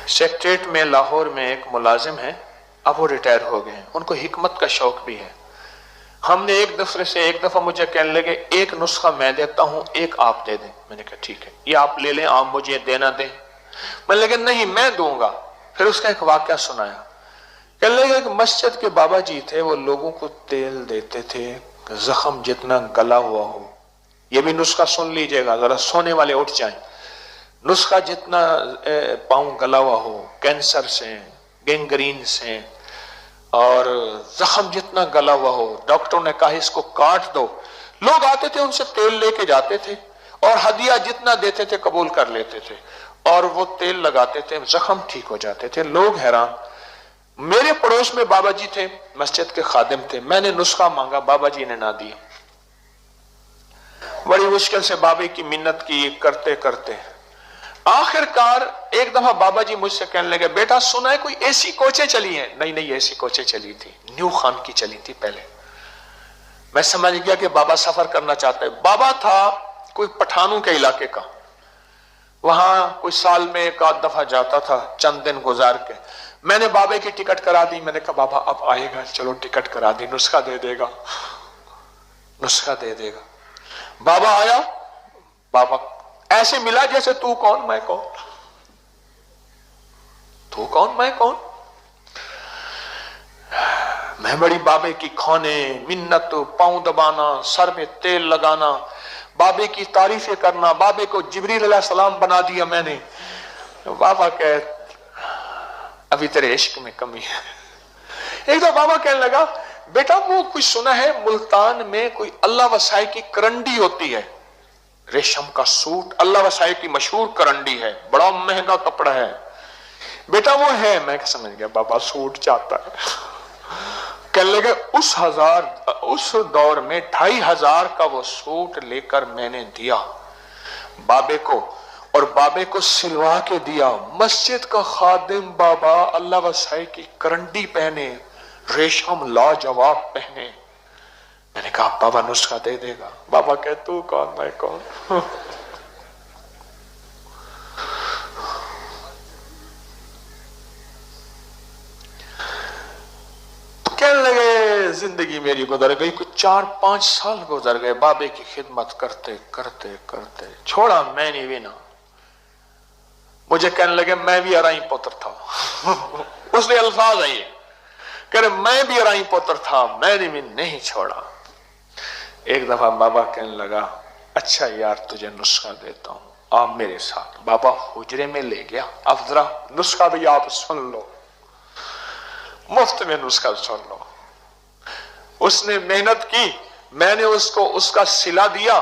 Secretariat میں لاہور میں ایک ملازم ہے، اب وہ ریٹائر ہو گئے ہیں، ان کو حکمت کا شوق بھی ہے۔ ہم نے ایک دوسرے سے ایک دفعہ مجھے کہنے لگے ایک نسخہ میں دیتا ہوں، ایک آپ دے دیں۔ میں نے کہا ٹھیک ہے، یہ آپ لے لیں، آپ مجھے دینا دیں۔ میں نے کہا نہیں میں دوں گا۔ پھر اس کا ایک واقعہ سنایا۔ کہنے لگے کہ مسجد کے بابا جی تھے، وہ لوگوں کو تیل دیتے تھے زخم جتنا گلا ہوا ہو۔ یہ بھی نسخہ سن لیجئے گا، ذرا سونے والے اٹھ جائیں۔ نسخہ جتنا پاؤں گلا ہوا ہو، کینسر سے، گینگرین سے، اور زخم جتنا گلا ہوا ہو، ڈاکٹروں نے کہا اس کو کاٹ دو، لوگ آتے تھے ان سے تیل لے کے جاتے تھے اور ہدیہ جتنا دیتے تھے قبول کر لیتے تھے، اور وہ تیل لگاتے تھے، زخم ٹھیک ہو جاتے تھے۔ لوگ حیران۔ میرے پڑوس میں بابا جی تھے، مسجد کے خادم تھے، میں نے نسخہ مانگا، بابا جی نے نہ دیا۔ بڑی مشکل سے بابے کی منت کی، کرتے کرتے آخر کار ایک دفعہ بابا جی مجھ سے کہنے لگے بیٹا سنا ہے کوئی ایسی کوچیں چلی ہیں؟ نہیں نہیں ایسی کوچیں چلی تھی، نیو خان کی چلی تھی پہلے۔ میں سمجھ گیا کہ بابا سفر کرنا چاہتا ہے۔ بابا تھا کوئی پٹھانوں کے علاقے کا، وہاں کوئی سال میں ایک آدھ دفعہ جاتا تھا چند دن گزار کے۔ میں نے بابے کی ٹکٹ کرا دی، میں نے کہا بابا اب آئے گا، چلو ٹکٹ کرا دی، نسخہ دے دے گا، نسخہ دے دے گا۔ بابا آیا، بابا ایسے ملا جیسے تو کون میں کون، تو کون میں کون۔ میں بڑی بابے کی کھونے، منت، پاؤں دبانا، سر میں تیل لگانا، بابے کی تعریفیں کرنا، بابے کو جبریل علیہ السلام بنا دیا میں نے۔ بابا کہ ابھی تیرے عشق میں کمی ہے۔ ایک دو بابا کہنے لگا بیٹا وہ کچھ سنا ہے ملتان میں کوئی اللہ وسائی کی کرنڈی ہوتی ہے، ریشم کا سوٹ، اللہ وسائی کی مشہور کرنڈی ہے، بڑا مہنگا کپڑا ہے بیٹا وہ ہے۔ میں سمجھ گیا بابا سوٹ چاہتا ہے۔ کہنے لگے اس دور میں 2500 کا وہ سوٹ لے کر میں نے دیا بابے کو، اور بابے کو سلوا کے دیا۔ مسجد کا خادم بابا اللہ وسائی کی کرنڈی پہنے، ریشم لاجواب پہنے۔ میں نے کہا بابا نسخہ دے دے گا۔ بابا کہ تو کون میں کون۔ کہنے لگے زندگی میری گزر گئی، کچھ 4-5 سال گزر گئے بابے کی خدمت کرتے کرتے کرتے، چھوڑا میں نے بھی نہ۔ مجھے کہنے لگے میں بھی ارائی پتر تھا۔ اس نے الفاظ آئے کہ میں بھی ارائی پتر تھا، میں نے بھی نہیں چھوڑا۔ ایک دفعہ بابا کہنے لگا اچھا یار تجھے نسخہ دیتا ہوں، آپ میرے ساتھ۔ بابا حجرے میں لے گیا، اب ذرا نسخہ بھی آپ سن لو، مفت میں نسخہ سن لو۔ اس نے محنت کی، میں نے اس کو اس کا صلہ دیا،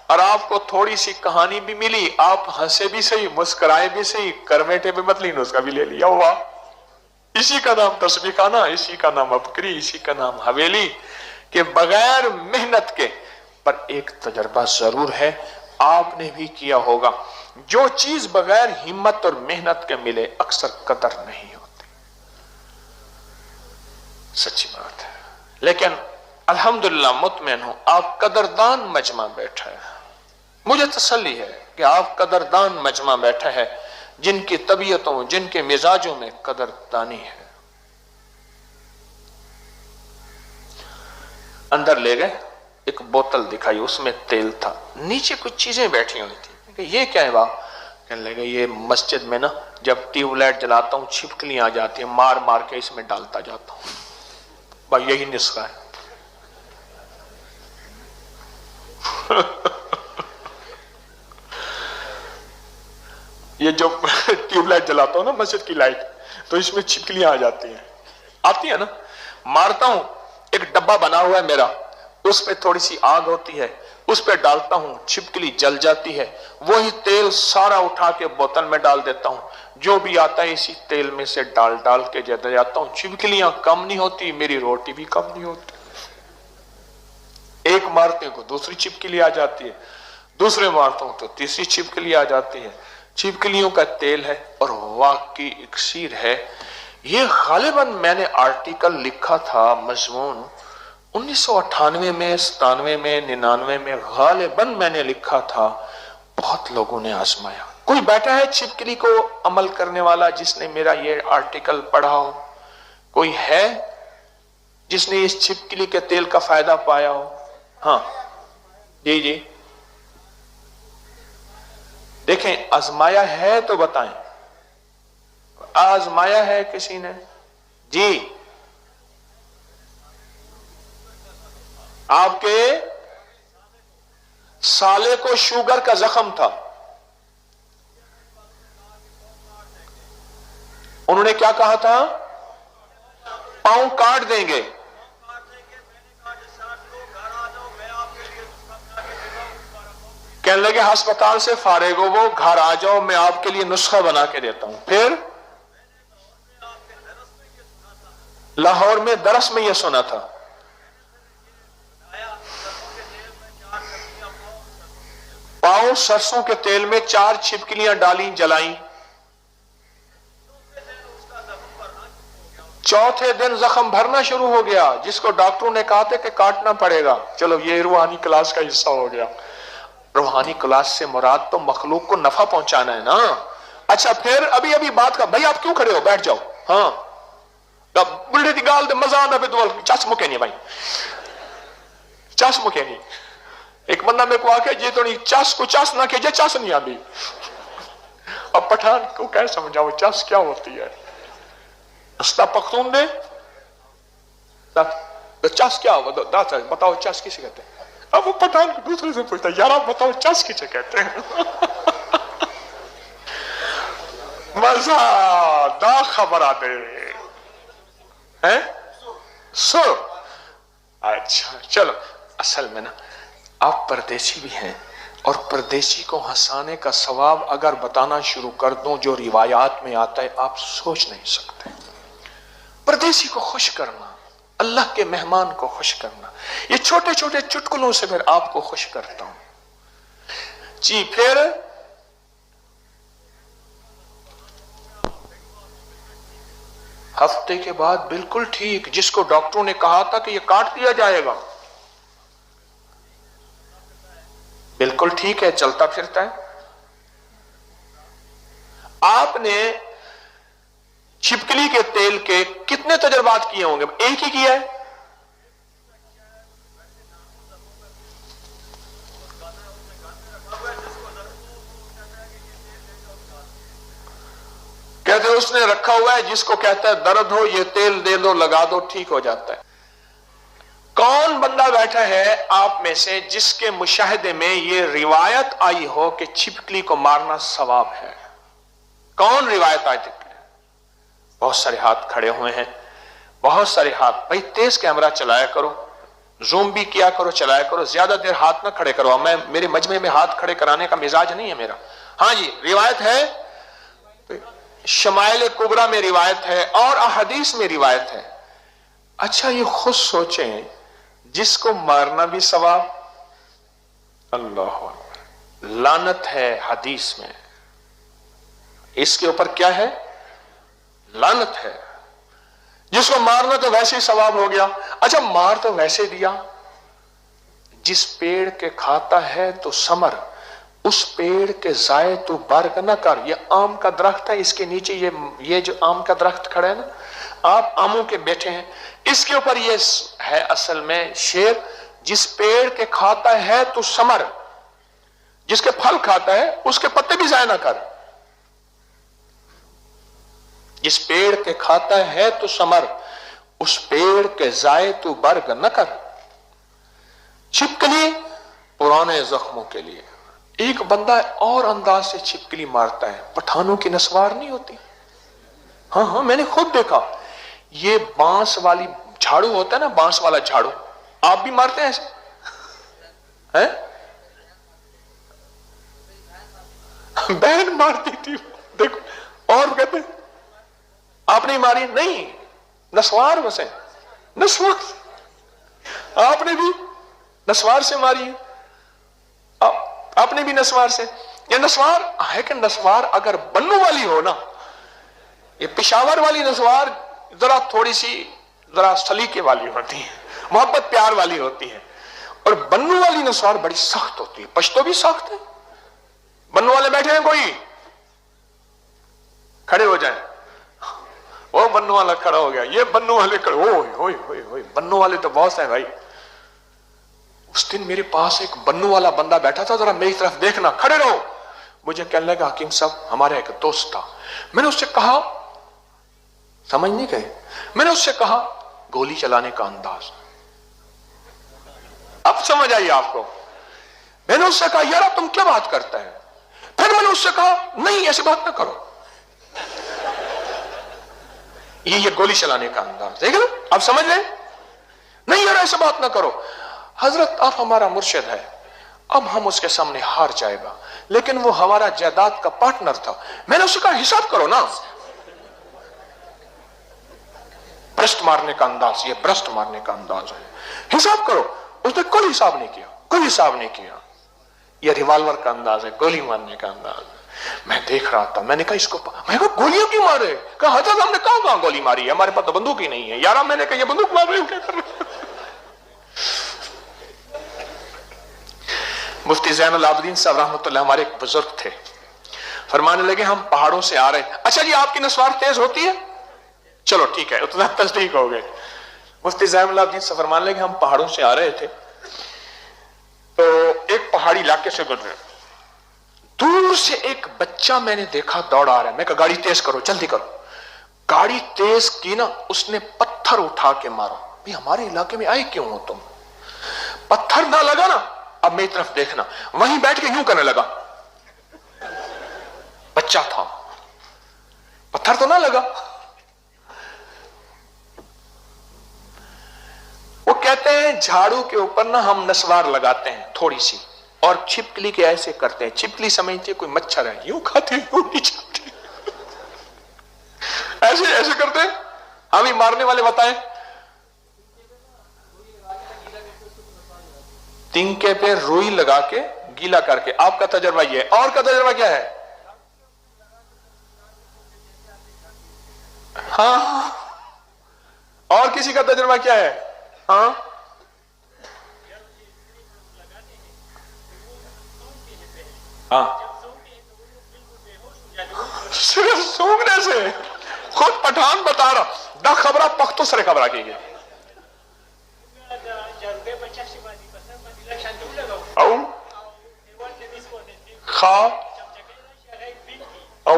اور آپ کو تھوڑی سی کہانی بھی ملی، آپ ہنسے بھی صحیح، مسکرائے بھی صحیح، کرمیٹے بھی مت لی، نسخہ بھی لے لیا ہوا۔ اسی کا نام تسبیح خانہ، اسی کا نام ابکری، اسی کا نام حویلی، کہ بغیر محنت کے۔ پر ایک تجربہ ضرور ہے، آپ نے بھی کیا ہوگا، جو چیز بغیر ہمت اور محنت کے ملے اکثر قدر نہیں ہوتی، سچی بات ہے۔ لیکن الحمدللہ مطمئن ہوں آپ قدردان مجمع بیٹھا ہے، مجھے تسلی ہے کہ آپ قدردان مجمع بیٹھا ہے جن کی طبیعتوں، جن کے مزاجوں میں قدردانی ہے۔ اندر لے گئے، ایک بوتل دکھائی، اس میں تیل تھا، نیچے کچھ چیزیں بیٹھی ہوئی تھی۔ کہ یہ کیا ہے باپ؟ کہنے لگے یہ مسجد میں نا جب ٹیوب لائٹ جلاتا ہوں چھپکلیاں آ جاتی ہیں، مار مار کے اس میں ڈالتا جاتا ہوں، بھائی یہی نسخہ ہے۔ یہ جو ٹیوب لائٹ جلاتا ہوں نا مسجد کی لائٹ، تو اس میں چھپکلیاں آ جاتی ہیں، آتی ہیں نا، مارتا ہوں، ایک ڈبہ بنا ہوا ہے میرا، اس پہ تھوڑی سی آگ ہوتی ہے، اس پہ ڈالتا ہوں، چھپکلی جل جاتی ہے، وہی تیل سارا اٹھا کے بوتل میں ڈال دیتا ہوں، جو بھی آتا ہے اسی تیل میں سے ڈال ڈال کے جاتا ہوں، چھپکلیاں کم نہیں ہوتی، میری روٹی بھی کم نہیں ہوتی۔ ایک مارتے کو دوسری چھپکلی آ جاتی ہے، دوسرے مارتا ہوں تو تیسری چھپکلی آ جاتی ہے۔ چھپکلیوں کا تیل ہے اور واقعی اکسیر ہے۔ یہ غالباً میں نے آرٹیکل لکھا تھا، مضمون 1998 میں، 97 میں، 99 میں، غالباً میں نے لکھا تھا، بہت لوگوں نے آزمایا، کوئی بیٹھا ہے چھپکلی کو عمل کرنے والا جس نے میرا یہ آرٹیکل پڑھا ہو؟ کوئی ہے جس نے اس چھپکلی کے تیل کا فائدہ پایا ہو؟ ہاں جی جی دیکھیں، آزمایا ہے تو بتائیں، آزمایا ہے کسی نے؟ جی آپ کے سالے کو شوگر کا زخم تھا، انہوں نے کیا کہا تھا؟ پاؤں کاٹ دیں گے۔ کہنے لگے ہسپتال سے فارغ ہو وہ، گھر آ جاؤ میں آپ کے لیے نسخہ بنا کے دیتا ہوں۔ پھر لاہور میں درس میں یہ سنا تھا۔ پاؤں سرسوں کے تیل میں 4 چھپکلیاں ڈالیں، جلائیں، چوتھے دن زخم بھرنا شروع ہو گیا، جس کو ڈاکٹروں نے کہا تھا کہ کاٹنا پڑے گا۔ چلو یہ روحانی کلاس کا حصہ ہو گیا۔ روحانی کلاس سے مراد تو مخلوق کو نفع پہنچانا ہے نا۔ اچھا پھر ابھی بات کا، بھائی آپ کیوں کھڑے ہو؟ بیٹھ جاؤ۔ ہاں بلڈے دی گال دے مزہ آنا پہ دول چس مکے نہیں بھائی، چس مکے نہیں۔ ایک بندہ میں کو آکے جی تو نہیں چس کو چس نہ کہ جے چس نہیں آدھی۔ اب پٹھان کو کیا سمجھاؤ چس کیا ہوتی ہے؟ استا پختون دے چس کیا ہوتا ہے؟ بتاؤ چس کسے کہتے ہیں؟ اب وہ پٹھان دوسرے سے پوچھتا ہے یار آپ بتاؤ چس کسے کہتے ہیں؟ مزہ دا خبر آدے سو۔ اچھا چلو، اصل میں نا آپ پردیسی بھی ہیں، اور پردیسی کو ہنسانے کا ثواب اگر بتانا شروع کر دوں جو روایات میں آتا ہے آپ سوچ نہیں سکتے۔ پردیسی کو خوش کرنا، اللہ کے مہمان کو خوش کرنا، یہ چھوٹے چھوٹے چٹکلوں سے پھر آپ کو خوش کرتا ہوں جی۔ پھر ہفتے کے بعد بالکل ٹھیک، جس کو ڈاکٹروں نے کہا تھا کہ یہ کاٹ دیا جائے گا، بالکل ٹھیک ہے، چلتا پھرتا ہے۔ آپ نے چھپکلی کے تیل کے کتنے تجربات کیے ہوں گے؟ ایک ہی کیا ہے؟ کہتے ہیں اس نے رکھا ہوا ہے، جس کو کہتا ہے درد ہو یہ تیل دے دو لگا دو ٹھیک ہو جاتا ہے۔ کون بندہ بیٹھا ہے آپ میں سے جس کے مشاہدے میں یہ روایت آئی ہو کہ چھپکلی کو مارنا ثواب ہے؟ کون روایت آئی تھی؟ بہت سارے ہاتھ کھڑے ہوئے ہیں، بہت سارے ہاتھ۔ بھائی تیز کیمرہ چلایا کرو، زوم بھی کیا کرو، چلایا کرو، زیادہ دیر ہاتھ نہ کھڑے کرو۔ میرے مجمع میں ہاتھ کھڑے کرانے کا مزاج نہیں ہے میرا۔ ہاں جی روایت ہے، شمائل کبریٰ میں روایت ہے اور احادیث میں روایت ہے۔ اچھا یہ خود سوچیں، جس کو مارنا بھی ثواب، اللہ اکبر، لعنت ہے حدیث میں، اس کے اوپر کیا ہے؟ لعنت ہے۔ جس کو مارنا تو ویسے ہی ثواب ہو گیا۔ اچھا مار تو ویسے دیا، جس پیڑ کے کھاتا ہے تو ثمر، اس پیڑ کے ضائع تو برگ نہ کر۔ یہ آم کا درخت ہے، اس کے نیچے یہ جو آم کا درخت کھڑا ہے نا، آپ آموں کے بیٹھے ہیں، اس کے اوپر یہ ہے اصل میں شعر، جس پیڑ کے کھاتا ہے تو ثمر، جس کے پھل کھاتا ہے اس کے پتے بھی ضائع نہ کر۔ جس پیڑ کے کھاتا ہے تو ثمر، اس پیڑ کے ضائع تو برگ نہ کر۔ چھپکلی پرانے زخموں کے لیے۔ ایک بندہ اور انداز سے چھپکلی مارتا ہے، پٹھانوں کی نسوار نہیں ہوتی؟ ہاں میں نے خود دیکھا، یہ بانس والی جھاڑو ہوتا ہے نا، بانس والا جھاڑو، آپ بھی مارتے ہیں ایسے؟ بہن مارتی تھی، دیکھو، اور کہتے ہیں آپ نے ماری؟ نہیں، نسوار بسیں، نسوار، آپ نے بھی نسوار سے ماری ہے، آپ نے بھی نسوار سے۔ یہ نسوار ہے کہ نسوار اگر بنو والی ہو نا، یہ پشاور والی نسوار ذرا تھوڑی سی ذرا سلیقے والی ہوتی ہے، محبت پیار والی ہوتی ہے، اور بنو والی نسوار بڑی سخت ہوتی ہے۔ پشتو بھی سخت ہے، بنو والے بیٹھے ہیں کوئی؟ بنو والا کھڑا ہو گیا, یہ بنو والے کھڑے, ہوئے ہوئے ہوئے, بنو والے تو بہت ہیں بھائی. اس دن میرے پاس ایک بنو والا بندہ بیٹھا تھا, ذرا میری طرف دیکھنا, کھڑے رہو. مجھے کہنے لگا حکیم صاحب ہمارا ایک دوست تھا. میں نے اس سے کہا, سمجھ نہیں گئے, میں نے اس سے کہا گولی چلانے کا انداز, اب سمجھ آئی آپ کو. میں نے اس سے کہا یار تم کیا بات کرتا ہے؟ پھر میں نے اس سے کہا نہیں ایسی بات نہ کرو, یہ گولی چلانے کا انداز دیکھ لو, اب سمجھ لیں, نہیں یار ایسی بات نہ کرو. حضرت آپ ہمارا مرشد ہے, اب ہم اس کے سامنے ہار جائے گا, لیکن وہ ہمارا جائیداد کا پارٹنر تھا. میں نے اس سے کہا حساب کرو نا, برسٹ مارنے کا انداز, یہ برسٹ مارنے کا انداز ہے, حساب کرو. اس نے کوئی حساب نہیں کیا, کوئی حساب نہیں کیا. یہ ریوالور کا انداز ہے, گولی مارنے کا انداز ہے. میں دیکھ رہا تھا, میں نے کہا اس کو, میں کہا گولیاں کیوں مارے؟ کہا حضرت ہم نے کہاں گولی ماری ہے, ہمارے پاس تو بندوق ہی نہیں ہے. یارا میں نے کہا یہ بندوق مار رہے ہو کیا کر رہے؟ مفتی زین العابدین صاحب رحمۃ اللہ ہمارے ایک بزرگ تھے, فرمانے لگے ہم پہاڑوں سے آ رہے, اچھا جی آپ کی نسوار تیز ہوتی ہے؟ چلو ٹھیک ہے, اتنا تصدیق ہو گئے. مفتی زین العابدین صاحب فرمانے لگے ہم پہاڑوں سے آ رہے تھے, تو ایک پہاڑی علاقے سے گزرے, دور سے ایک بچہ میں نے دیکھا دوڑ آ رہا ہے. میں کہا گاڑی تیز کرو, جلدی کرو. گاڑی تیز کی نا, اس نے پتھر اٹھا کے مارا. بھی ہمارے علاقے میں آئے کیوں ہو تم؟ پتھر نہ لگا نا, اب میری طرف دیکھنا, وہیں بیٹھ کے یوں کرنے لگا. بچہ تھا, پتھر تو نہ لگا. وہ کہتے ہیں جھاڑو کے اوپر نا ہم نسوار لگاتے ہیں تھوڑی سی, اور چھپکلی کے ایسے کرتے ہیں, چھپکلی سمجھتے کوئی مچھر ہے, یوں کھاتے یوں نہیں چاہتے, ایسے ایسے کرتے. ہمیں مارنے والے بتائیں, تنکے پہ روئی لگا کے گیلا کر کے. آپ کا تجربہ یہ ہے, اور کا تجربہ کیا ہے؟ ہاں, اور کسی کا تجربہ کیا ہے؟ ہاں, ہاں, صرف سونگنے سے. خود پٹھان بتا رہا, دا خبرہ پختو سرے خبرہ کی گئی. او خواہ او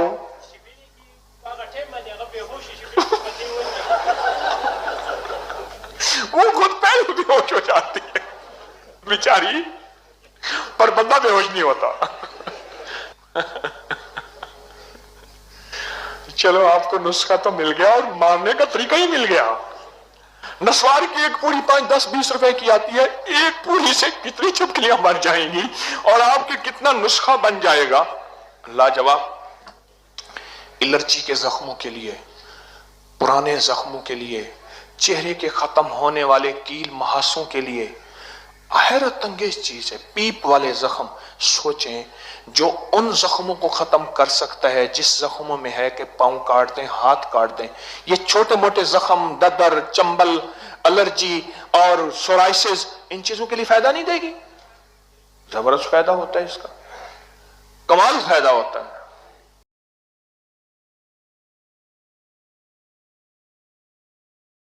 وہ خود پہلے بے ہوش ہو جاتی ہے بیچاری, پر بندہ بے ہوش نہیں ہوتا. چلو آپ کو نسخہ تو مل گیا, اور مارنے کا طریقہ ہی مل گیا. نسوار کی ایک پوری 5-10-20 روپے کی آتی ہے, ایک پوری سے کتنی چھپکلیاں بن جائیں گی, اور آپ کے کتنا نسخہ بن جائے گا, لاجواب. الرجی کے زخموں کے لیے, پرانے زخموں کے لیے, چہرے کے ختم ہونے والے کیل محاسوں کے لیے حیرت انگیز چیز ہے پیپ والے زخم. سوچیں جو ان زخموں کو ختم کر سکتا ہے جس زخموں میں ہے کہ پاؤں کاٹ دیں, ہاتھ کاٹ دیں. یہ چھوٹے موٹے زخم, ددر, چمبل, الرجی اور سورائسس, ان چیزوں کے لیے فائدہ نہیں دے گی؟ زبردست فائدہ ہوتا ہے اس کا, کمال فائدہ ہوتا ہے.